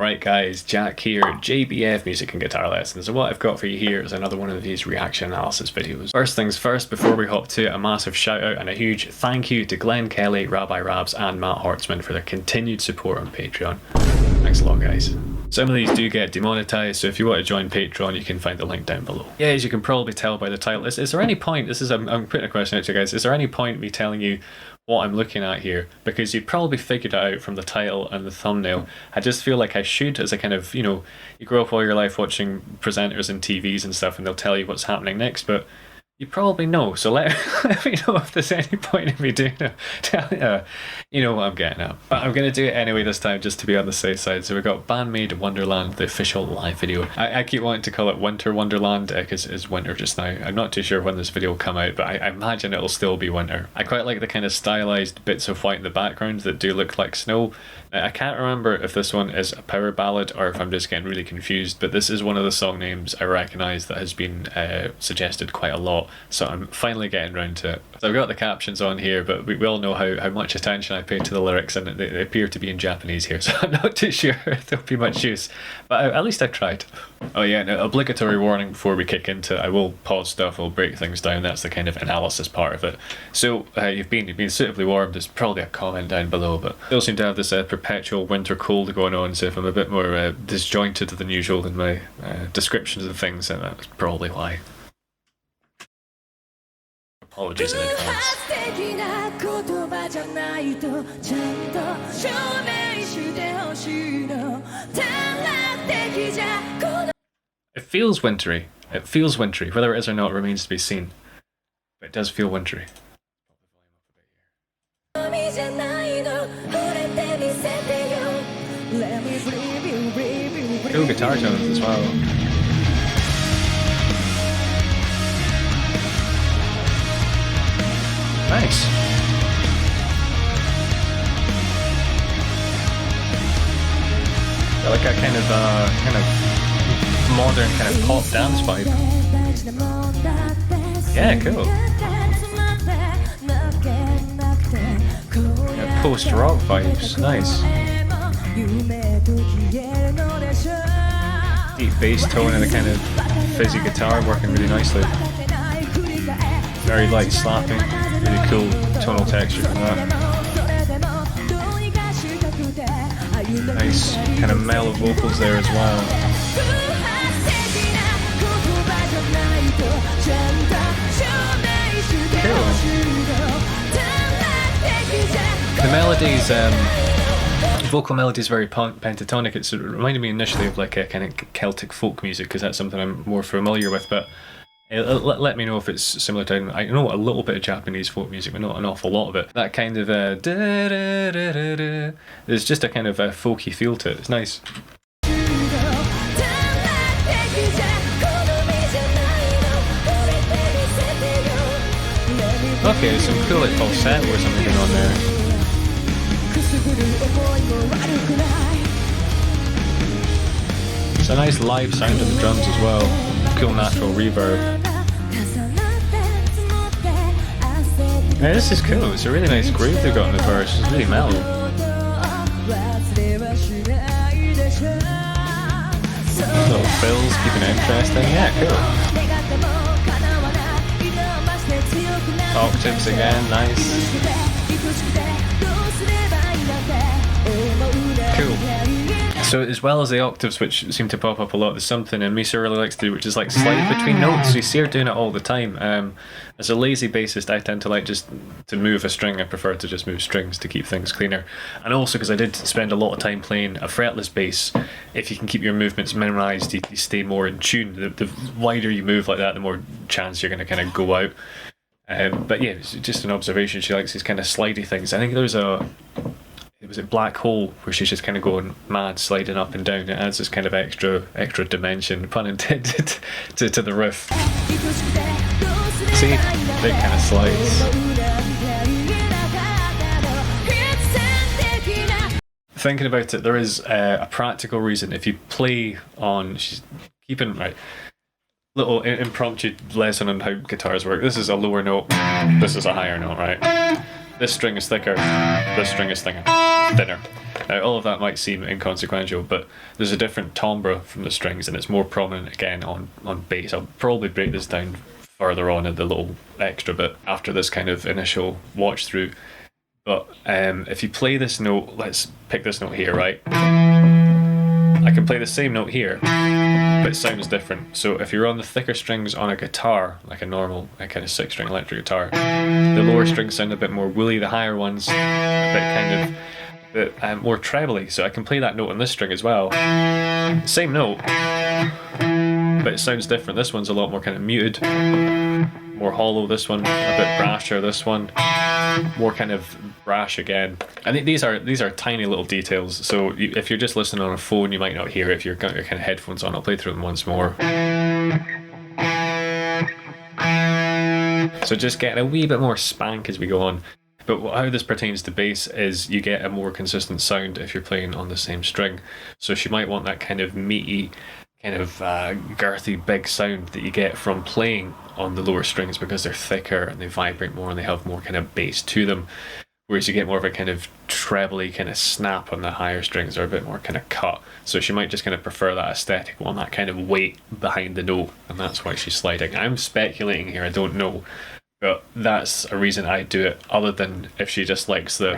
Alright guys, Jack here, JBF Music and Guitar Lessons, and what I've got for you here is another one of these reaction analysis videos. First things first, before we hop to it, a massive shout out and a huge thank you to Glenn Kelly, Rabbi Rabs and Matt Hortzman for their continued support on Patreon. Thanks a lot guys. Some of these do get demonetized, so if you want to join Patreon you can find the link down below. Yeah, as you can probably tell by the title, is there any point, I'm putting a question out to you guys, is there any point me telling you what I'm looking at here? Because you probably figured it out from the title and the thumbnail. I just feel like I should, as a kind of, you know, you grow up all your life watching presenters and TVs and stuff and they'll tell you what's happening next, but you probably know, so let me know if there's any point in me doing it. You know what I'm getting at. But I'm going to do it anyway this time, just to be on the safe side. So we've got Bandmaid Wonderland, the official live video. I keep wanting to call it Winter Wonderland, because it's winter just now. I'm not too sure when this video will come out, but I imagine it'll still be winter. I quite like the kind of stylized bits of white in the background that do look like snow. Now, I can't remember if this one is a power ballad or if I'm just getting really confused, but this is one of the song names I recognise that has been suggested quite a lot. So I'm finally getting round to it. So I've got the captions on here, but we all know how much attention I pay to the lyrics, and they appear to be in Japanese here, so I'm not too sure if there'll be much use. But at least I tried. Oh yeah, now obligatory warning before we kick into it. I will pause stuff, I'll break things down. That's the kind of analysis part of it. So you've been suitably warmed. There's probably a comment down below, but still seem to have this perpetual winter cold going on, so if I'm a bit more disjointed than usual in my descriptions of things, then that's probably why. Apologies in advance. It feels wintry. It feels wintry. Whether it is or not remains to be seen. But it does feel wintry. Cool guitar tones as well. Nice. Got like a kind of modern kind of pop dance vibe. Yeah, cool. Yeah, post-rock vibes, nice. Deep bass tone and a kind of fizzy guitar working really nicely. Very light slapping. Really cool tonal texture from that. Nice kind of mellow vocals there as well. Cool. The melodies, vocal melody is very pentatonic. It reminded me initially of like a kind of Celtic folk music, because that's something I'm more familiar with, but let me know if it's similar to, I know a little bit of Japanese folk music, but not an awful lot of it. That kind of there's just a kind of folky feel to it. It's nice. Okay, some cool like falsetto or something going on there. It's a nice live sound of the drums as well. Cool natural reverb. Yeah, this is cool. It's a really nice groove they've got in the verse. It's really mellow. Little fills, keeping it interesting. Yeah, cool. Octaves again, nice. Cool. So as well as the octaves, which seem to pop up a lot, there's something Misa really likes to do, which is like slide between notes. You see her doing it all the time. As a lazy bassist, I tend to like just to move a string. I prefer to just move strings to keep things cleaner. And also because I did spend a lot of time playing a fretless bass, if you can keep your movements minimized, you stay more in tune. The wider you move like that, the more chance you're going to kind of go out. But yeah, it's just an observation. She likes these kind of slidey things. I think there's it was a Black Hole where she's just kind of going mad, sliding up and down. It adds this kind of extra dimension, pun intended, to the riff. See, big kind of slides. Thinking about it, there is a practical reason. If you play on, she's keeping right. Little impromptu lesson on how guitars work. This is a lower note. This is a higher note, right? This string is thicker, this string is thinner. Now all of that might seem inconsequential, but there's a different timbre from the strings and it's more prominent again on bass. I'll probably break this down further on in the little extra bit after this kind of initial watch through. But if you play this note, let's pick this note here, right? I can play the same note here, but it sounds different. So if you're on the thicker strings on a guitar, like a normal kind of 6-string electric guitar, the lower strings sound a bit more woolly, the higher ones a bit more trebly. So I can play that note on this string as well. Same note, but it sounds different. This one's a lot more kind of muted, more hollow. This one a bit brasher. This one more kind of brash again. I think these are tiny little details. So if you're just listening on a phone, you might not hear it. If you've got your kind of headphones on, I'll play through them once more. So just getting a wee bit more spank as we go on. But how this pertains to bass is you get a more consistent sound if you're playing on the same string. So she might want that kind of meaty, kind of girthy big sound that you get from playing on the lower strings because they're thicker and they vibrate more and they have more kind of bass to them, whereas you get more of a kind of trebly kind of snap on the higher strings, or a bit more kind of cut. So she might just kind of prefer that aesthetic, want that kind of weight behind the note, and that's why she's sliding. I'm speculating here, I don't know, but that's a reason I do it, other than if she just likes the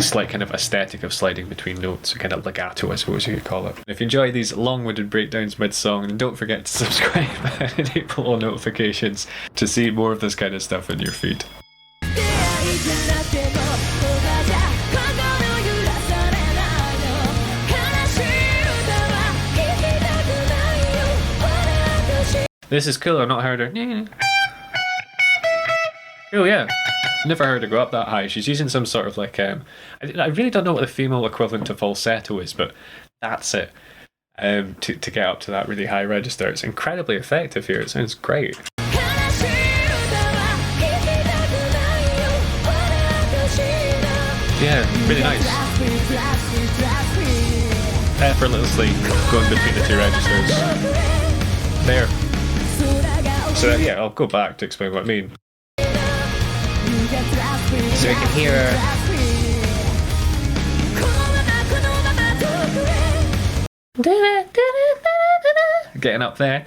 slight kind of aesthetic of sliding between notes, kind of legato, I suppose you could call it. If you enjoy these long-winded breakdowns mid-song, then don't forget to subscribe and enable all notifications to see more of this kind of stuff in your feed. This is cool, I've not heard her. Oh yeah, never heard her go up that high. She's using some sort of like, I really don't know what the female equivalent to falsetto is, but that's it. To get up to that really high register. It's incredibly effective here, it sounds great. Yeah, really nice. Effortlessly going between the two registers. There. So yeah, I'll go back to explain what I mean. So you can hear her getting up there.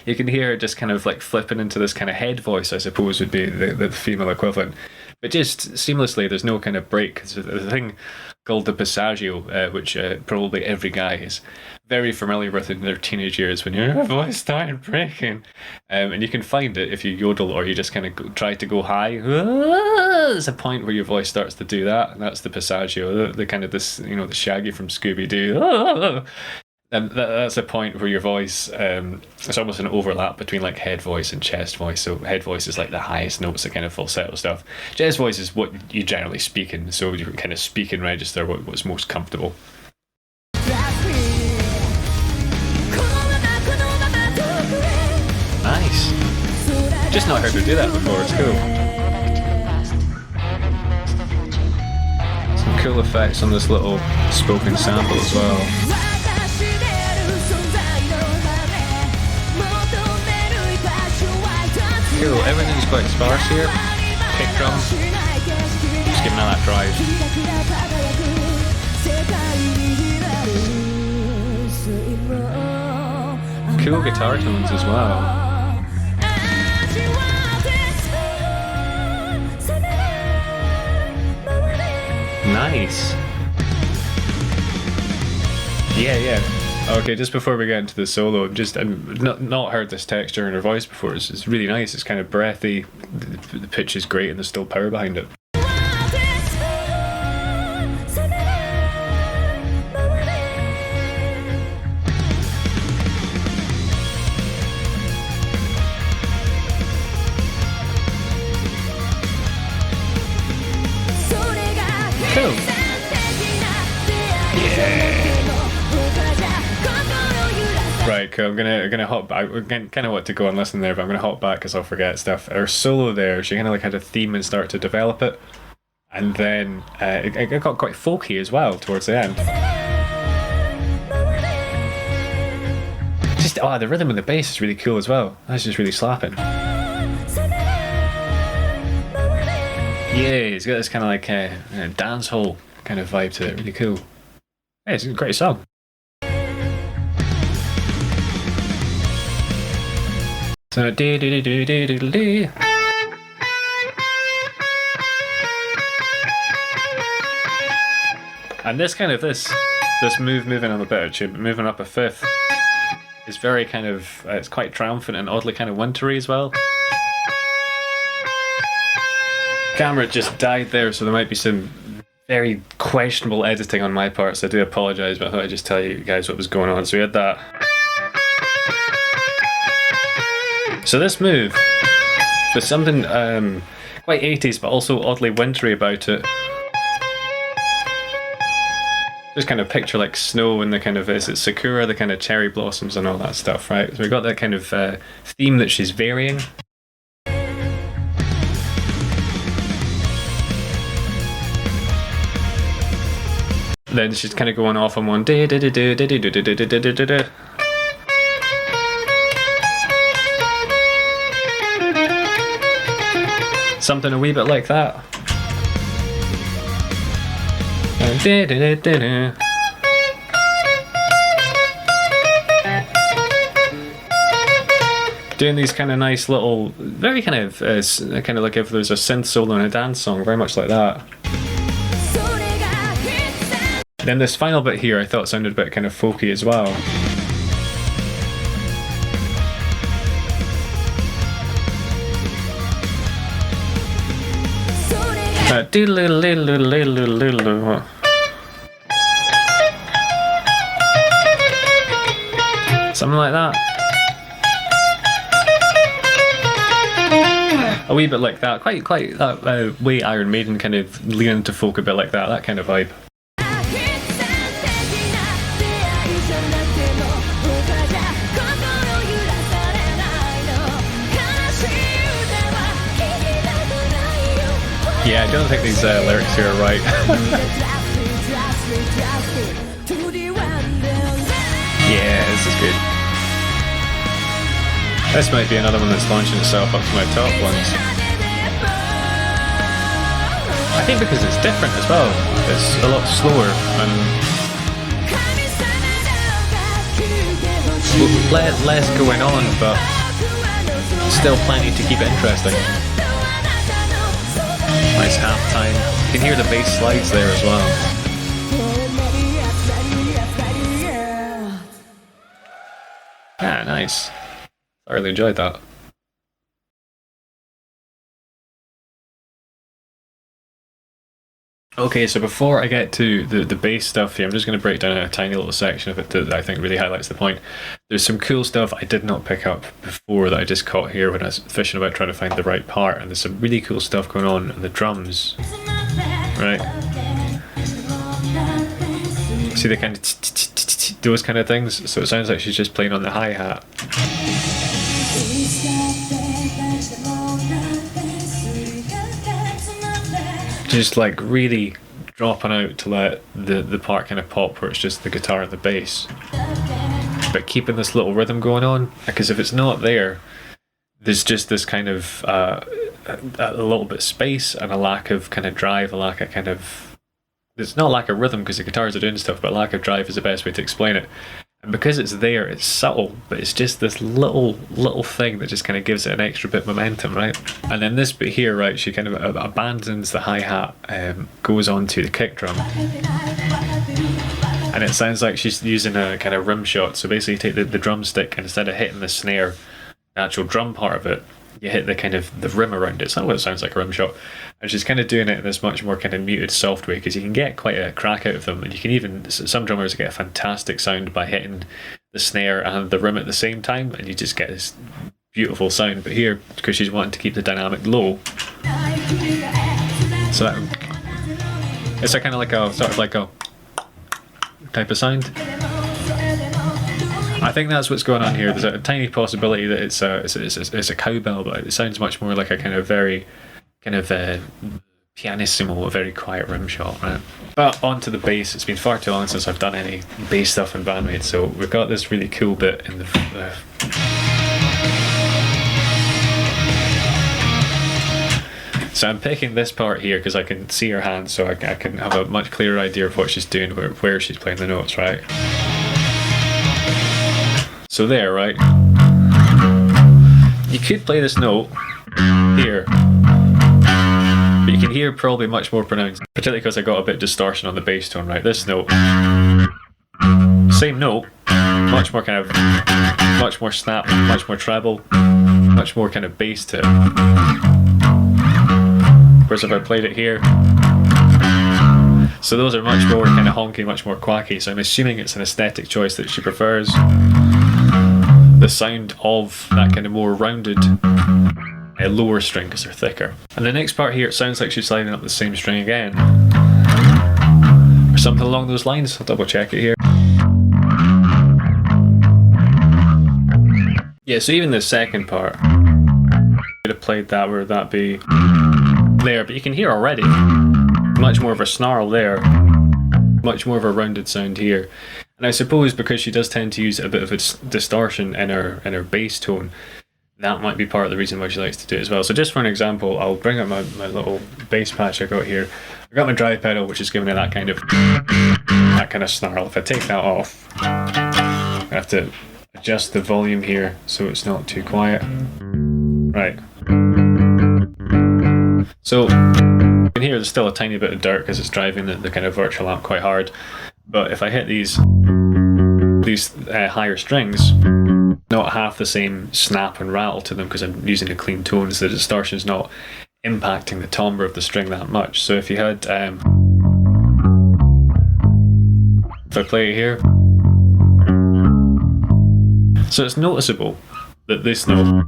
You can hear her just kind of like flipping into this kind of head voice, I suppose would be the female equivalent. But just seamlessly, there's no kind of break. There's a thing called the passaggio, which probably every guy is very familiar with in their teenage years when your voice started breaking. And you can find it if you yodel or you just kind of try to go high. There's a point where your voice starts to do that, and that's the passaggio, the kind of this, the Shaggy from Scooby-Doo. And that's a point where your voice, it's almost an overlap between like head voice and chest voice. So head voice is like the highest notes, the kind of falsetto stuff. Chest voice is what you generally speak in, so you kind of speak and register what's most comfortable. Nice. Just not heard her do that before, it's cool. Some cool effects on this little spoken sample as well. Cool, everything's quite sparse here. Kick drum, just giving that drive. Cool guitar tones as well. Nice. Yeah. Okay, just before we get into the solo, I've not heard this texture in her voice before. It's really nice. It's kind of breathy. The pitch is great, and there's still power behind it. Cool. Yeah. Right, cool. I'm gonna hop back. Again, kind of want to go and listen there, but I'm gonna hop back because I'll forget stuff. Her solo there, she kind of like had a theme and started to develop it, and then it got quite folky as well towards the end. Just the rhythm and the bass is really cool as well. That's just really slapping. Yeah, it's got this kind of like dance hall kind of vibe to it. Really cool. Yeah, it's a great song. So do do do do do do do. And this kind of this moving on the better tube, moving up a fifth, is very kind of it's quite triumphant and oddly kind of wintry as well. Camera just died there, so there might be some very questionable editing on my part, so I do apologise, but I thought I'd just tell you guys what was going on. So we had that. So this move, there's something quite 80s but also oddly wintry about it. Just kind of picture like snow and the kind of, is it Sakura, the kind of cherry blossoms and all that stuff, right? So we got that kind of theme that she's varying. Then she's kind of going off on one. Something a wee bit like that. Doing these kind of nice little, very kind of like if there's a synth solo in a dance song, very much like that. Then this final bit here I thought sounded a bit kind of folky as well. Something like that. A wee bit like that. Quite that way Iron Maiden kind of lean into folk a bit like that kind of vibe. Yeah, I don't think these lyrics here are right. Yeah, this is good. This might be another one that's launching itself up to my top ones. I think because it's different as well. It's a lot slower and less going on, but still plenty to keep it interesting. Nice half time. You can hear the bass slides there as well. Yeah, nice. I really enjoyed that. Okay, so before I get to the bass stuff here, I'm just going to break down a tiny little section of it that I think really highlights the point. There's some cool stuff I did not pick up before that I just caught here when I was fishing about trying to find the right part, and there's some really cool stuff going on in the drums. Right? See the kind of those kind of things? So it sounds like she's just playing on the hi-hat. Just like really dropping out to let the part kind of pop where it's just the guitar and the bass, but keeping this little rhythm going on, because if it's not there, there's just this kind of a little bit of space and a lack of kind of drive, a lack of kind of, there's not a lack of rhythm because the guitars are doing stuff, but lack of drive is the best way to explain it. And because it's there, it's subtle, but it's just this little thing that just kind of gives it an extra bit of momentum, right? And then this bit here, right, she kind of abandons the hi-hat, goes on to the kick drum. And it sounds like she's using a kind of rim shot. So basically you take the drumstick and instead of hitting the snare, the actual drum part of it, you hit the kind of the rim around it. It's not what it sounds like, a rim shot. And she's kind of doing it in this much more kind of muted, soft way, because you can get quite a crack out of them, and you can even, some drummers get a fantastic sound by hitting the snare and the rim at the same time, and you just get this beautiful sound. But here, because she's wanting to keep the dynamic low, so that, it's a kind of like a sort of like a type of sound. I think that's what's going on here. There's a tiny possibility that it's a cowbell, but it sounds much more like a kind of very kind of pianissimo, a very quiet rim shot, right? But onto the bass. It's been far too long since I've done any bass stuff in Bandmaid, so we've got this really cool bit in the So I'm picking this part here because I can see her hand, so I can have a much clearer idea of what she's doing, where she's playing the notes, right? So there, right? You could play this note here, but you can hear probably much more pronounced, particularly because I got a bit of distortion on the bass tone, right? This note, same note, much more kind of, much more snap, much more treble, much more kind of bass to it. Whereas if I played it here, so those are much more kind of honky, much more quacky, so I'm assuming it's an aesthetic choice that she prefers the sound of that kind of more rounded lower string because they're thicker. And the next part here, it sounds like she's sliding up the same string again, or something along those lines. I'll double check it here. Yeah, so even the second part, I could have played that where that be there, but you can hear already much more of a snarl there, much more of a rounded sound here. And I suppose because she does tend to use a bit of a distortion in her bass tone, that might be part of the reason why she likes to do it as well. So just for an example, I'll bring up my little bass patch I got here. I got my drive pedal, which is giving it that kind of snarl. If I take that off, I have to adjust the volume here so it's not too quiet. Right. So you can hear there's still a tiny bit of dirt because it's driving the kind of virtual amp quite hard. But if I hit these higher strings, not half the same snap and rattle to them because I'm using a clean tone, so the distortion's not impacting the timbre of the string that much. So if you had, if I play it here, so it's noticeable that this note,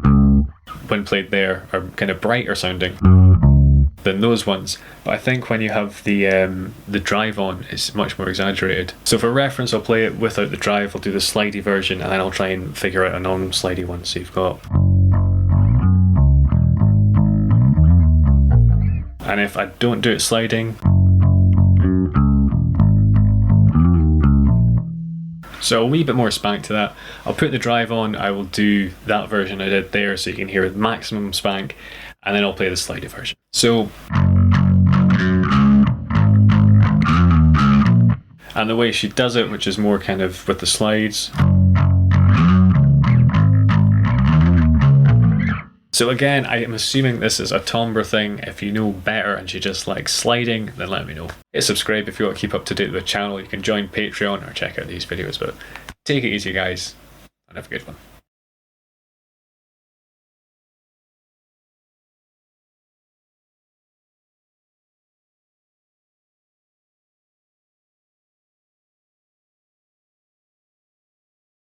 when played there, are kind of brighter sounding than those ones, but I think when you have the drive on, it's much more exaggerated. So for reference, I'll play it without the drive. I'll do the slidey version, and then I'll try and figure out a non-slidey one. So you've got, and if I don't do it sliding, so a wee bit more spank to that. I'll put the drive on. I will do that version I did there, so you can hear maximum spank, and then I'll play the slidey version. So, and the way she does it, which is more kind of with the slides. So again, I am assuming this is a timbre thing. If you know better and you just like sliding, then let me know. Hit subscribe if you want to keep up to date with the channel. You can join Patreon or check out these videos, but take it easy guys, and have a good one.